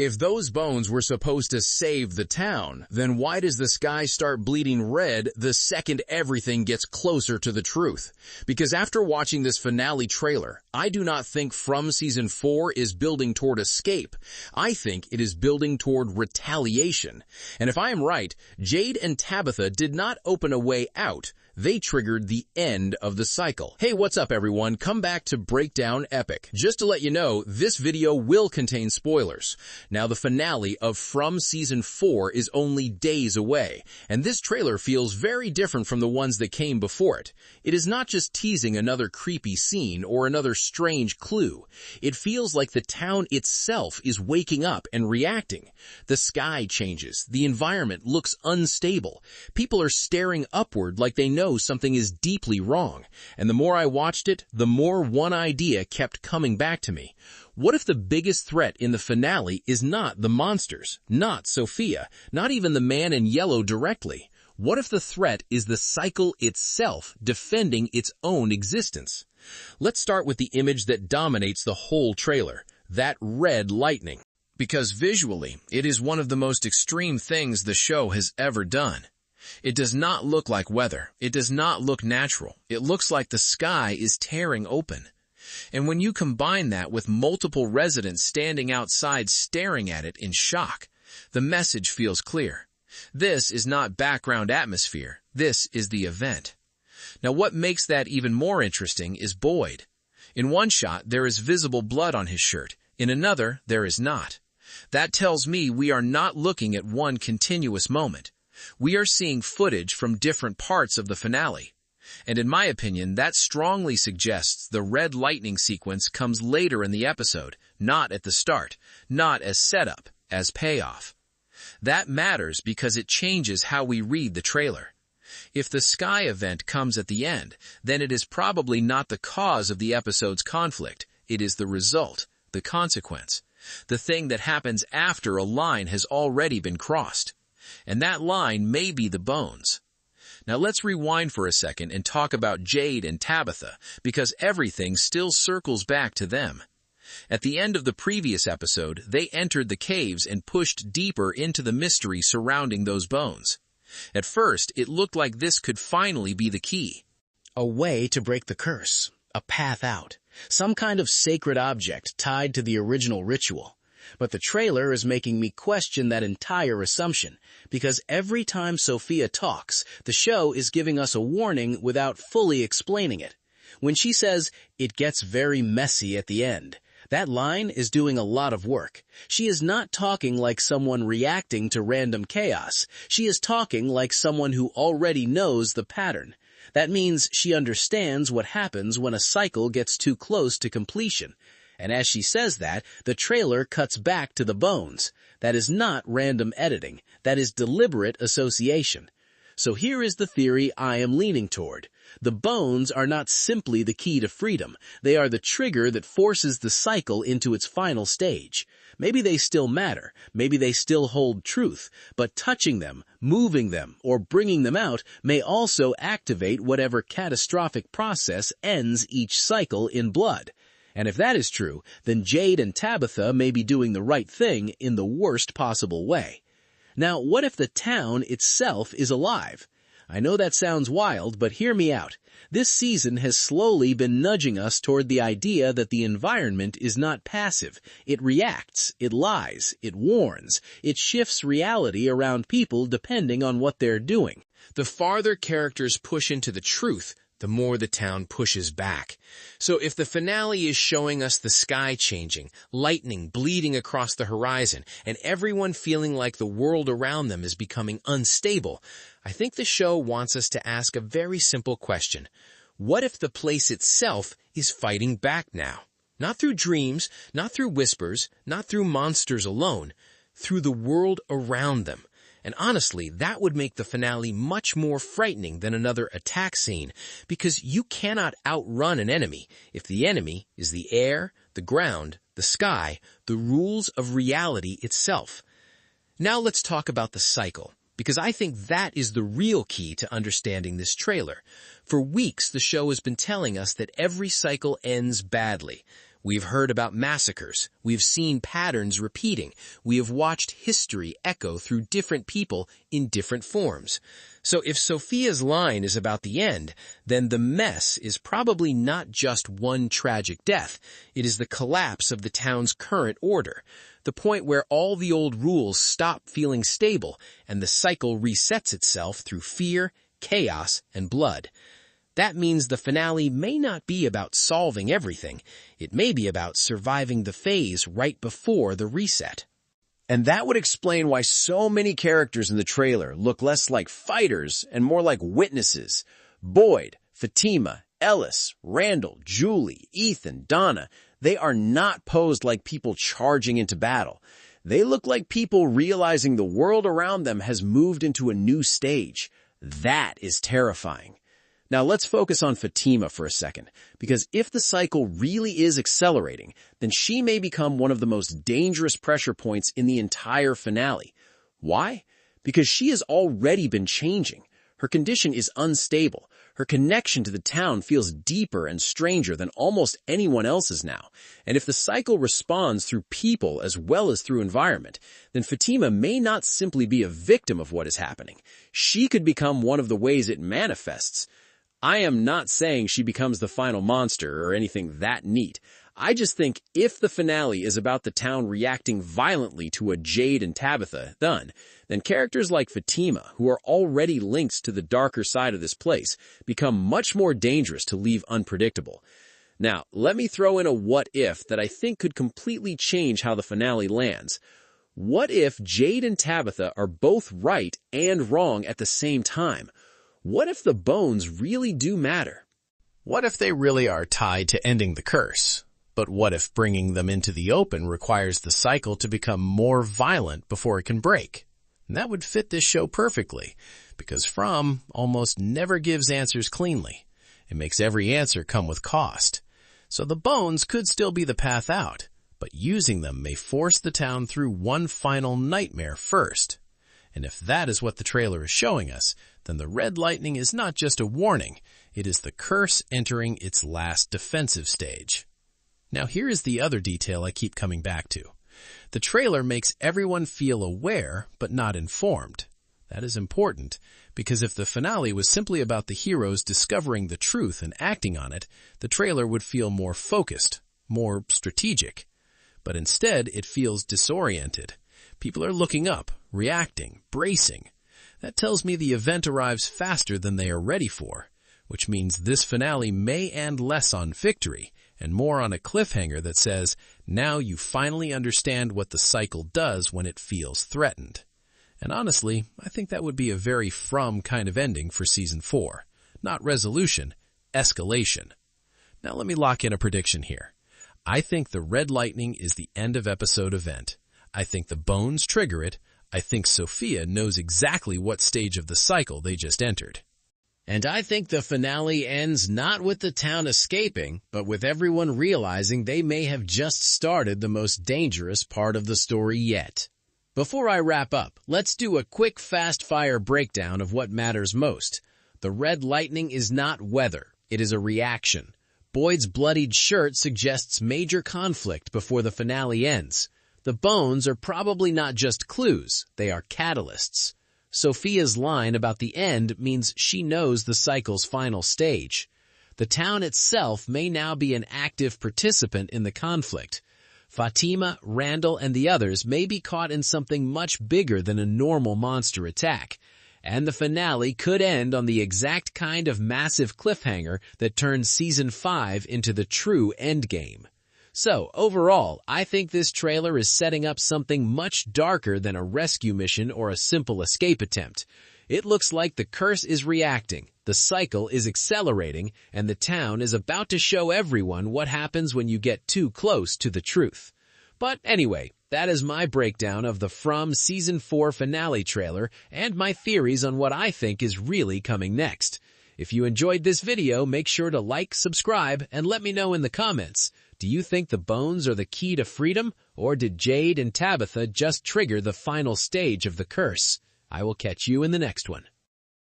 If those bones were supposed to save the town, then why does the sky start bleeding red the second everything gets closer to the truth? Because after watching this finale trailer, I do not think From Season 4 is building toward escape. I think it is building toward retaliation. And if I am right, Jade and Tabitha did not open a way out. They triggered the end of the cycle. Hey, what's up everyone? Come back to Breakdown Epic. Just to let you know, this video will contain spoilers. Now, the finale of From Season 4 is only days away, and this trailer feels very different from the ones that came before it. It is not just teasing another creepy scene or another strange clue. It feels like the town itself is waking up and reacting. The sky changes. The environment looks unstable. People are staring upward like they know something is deeply wrong. And the more I watched it, the more one idea kept coming back to me. What if the biggest threat in the finale is not the monsters, not Sophia, not even the man in yellow directly? What if the threat is the cycle itself defending its own existence? Let's start with the image that dominates the whole trailer, that red lightning. Because visually, it is one of the most extreme things the show has ever done. It does not look like weather. It does not look natural. It looks like the sky is tearing open. And when you combine that with multiple residents standing outside staring at it in shock, the message feels clear. This is not background atmosphere. This is the event. Now, what makes that even more interesting is Boyd. In one shot, there is visible blood on his shirt. In another, there is not. That tells me we are not looking at one continuous moment. We are seeing footage from different parts of the finale. And in my opinion, that strongly suggests the red lightning sequence comes later in the episode, not at the start, not as setup, as payoff. That matters because it changes how we read the trailer. If the sky event comes at the end, then it is probably not the cause of the episode's conflict. It is the result, the consequence, the thing that happens after a line has already been crossed. And that line may be the bones. Now let's rewind for a second and talk about Jade and Tabitha, because everything still circles back to them. At the end of the previous episode, they entered the caves and pushed deeper into the mystery surrounding those bones. At first, it looked like this could finally be the key. A way to break the curse, a path out, some kind of sacred object tied to the original ritual. But the trailer is making me question that entire assumption, because every time Sophia talks, the show is giving us a warning without fully explaining it. When she says, "It gets very messy at the end," that line is doing a lot of work. She is not talking like someone reacting to random chaos. She is talking like someone who already knows the pattern. That means she understands what happens when a cycle gets too close to completion. And as she says that, the trailer cuts back to the bones. That is not random editing. That is deliberate association. So here is the theory I am leaning toward. The bones are not simply the key to freedom. They are the trigger that forces the cycle into its final stage. Maybe they still matter. Maybe they still hold truth. But touching them, moving them, or bringing them out may also activate whatever catastrophic process ends each cycle in blood. And if that is true, then Jade and Tabitha may be doing the right thing in the worst possible way. Now, what if the town itself is alive? I know that sounds wild, but hear me out. This season has slowly been nudging us toward the idea that the environment is not passive. It reacts, it lies, it warns, it shifts reality around people depending on what they're doing. The farther characters push into the truth, the more the town pushes back. So if the finale is showing us the sky changing, lightning bleeding across the horizon, and everyone feeling like the world around them is becoming unstable, I think the show wants us to ask a very simple question. What if the place itself is fighting back now? Not through dreams, not through whispers, not through monsters alone, through the world around them. And honestly, that would make the finale much more frightening than another attack scene, because you cannot outrun an enemy if the enemy is the air, the ground, the sky, the rules of reality itself. Now let's talk about the cycle, because I think that is the real key to understanding this trailer. For weeks, the show has been telling us that every cycle ends badly. We've heard about massacres. We've seen patterns repeating. We have watched history echo through different people in different forms. So if Sophia's line is about the end, then the mess is probably not just one tragic death. It is the collapse of the town's current order, the point where all the old rules stop feeling stable and the cycle resets itself through fear, chaos, and blood. That means the finale may not be about solving everything. It may be about surviving the phase right before the reset. And that would explain why so many characters in the trailer look less like fighters and more like witnesses. Boyd, Fatima, Ellis, Randall, Julie, Ethan, Donna, they are not posed like people charging into battle. They look like people realizing the world around them has moved into a new stage. That is terrifying. Now let's focus on Fatima for a second, because if the cycle really is accelerating, then she may become one of the most dangerous pressure points in the entire finale. Why? Because she has already been changing. Her condition is unstable. Her connection to the town feels deeper and stranger than almost anyone else's now. And if the cycle responds through people as well as through environment, then Fatima may not simply be a victim of what is happening. She could become one of the ways it manifests. I am not saying she becomes the final monster or anything that neat. I just think if the finale is about the town reacting violently to a Jade and Tabitha done, then characters like Fatima, who are already linked to the darker side of this place, become much more dangerous to leave unpredictable. Now, let me throw in a what-if that I think could completely change how the finale lands. What if Jade and Tabitha are both right and wrong at the same time? What if the bones really do matter? What if they really are tied to ending the curse? But what if bringing them into the open requires the cycle to become more violent before it can break? And that would fit this show perfectly, because From almost never gives answers cleanly. It makes every answer come with cost. So the bones could still be the path out, but using them may force the town through one final nightmare first. And if that is what the trailer is showing us, then the red lightning is not just a warning, it is the curse entering its last defensive stage. Now here is the other detail I keep coming back to. The trailer makes everyone feel aware, but not informed. That is important, because if the finale was simply about the heroes discovering the truth and acting on it, the trailer would feel more focused, more strategic. But instead, it feels disoriented. People are looking up, reacting, bracing. That tells me the event arrives faster than they are ready for, which means this finale may end less on victory and more on a cliffhanger that says, now you finally understand what the cycle does when it feels threatened. And honestly, I think that would be a very From kind of ending for Season 4. Not resolution, escalation. Now let me lock in a prediction here. I think the red lightning is the end of episode event. I think the bones trigger it. I think Sophia knows exactly what stage of the cycle they just entered. And I think the finale ends not with the town escaping, but with everyone realizing they may have just started the most dangerous part of the story yet. Before I wrap up, let's do a quick fast-fire breakdown of what matters most. The red lightning is not weather. It is a reaction. Boyd's bloodied shirt suggests major conflict before the finale ends. The bones are probably not just clues, they are catalysts. Sophia's line about the end means she knows the cycle's final stage. The town itself may now be an active participant in the conflict. Fatima, Randall, and the others may be caught in something much bigger than a normal monster attack. And the finale could end on the exact kind of massive cliffhanger that turns Season 5 into the true endgame. So, overall, I think this trailer is setting up something much darker than a rescue mission or a simple escape attempt. It looks like the curse is reacting, the cycle is accelerating, and the town is about to show everyone what happens when you get too close to the truth. But anyway, that is my breakdown of the From Season 4 finale trailer and my theories on what I think is really coming next. If you enjoyed this video, make sure to like, subscribe, and let me know in the comments. Do you think the bones are the key to freedom, or did Jade and Tabitha just trigger the final stage of the curse? I will catch you in the next one.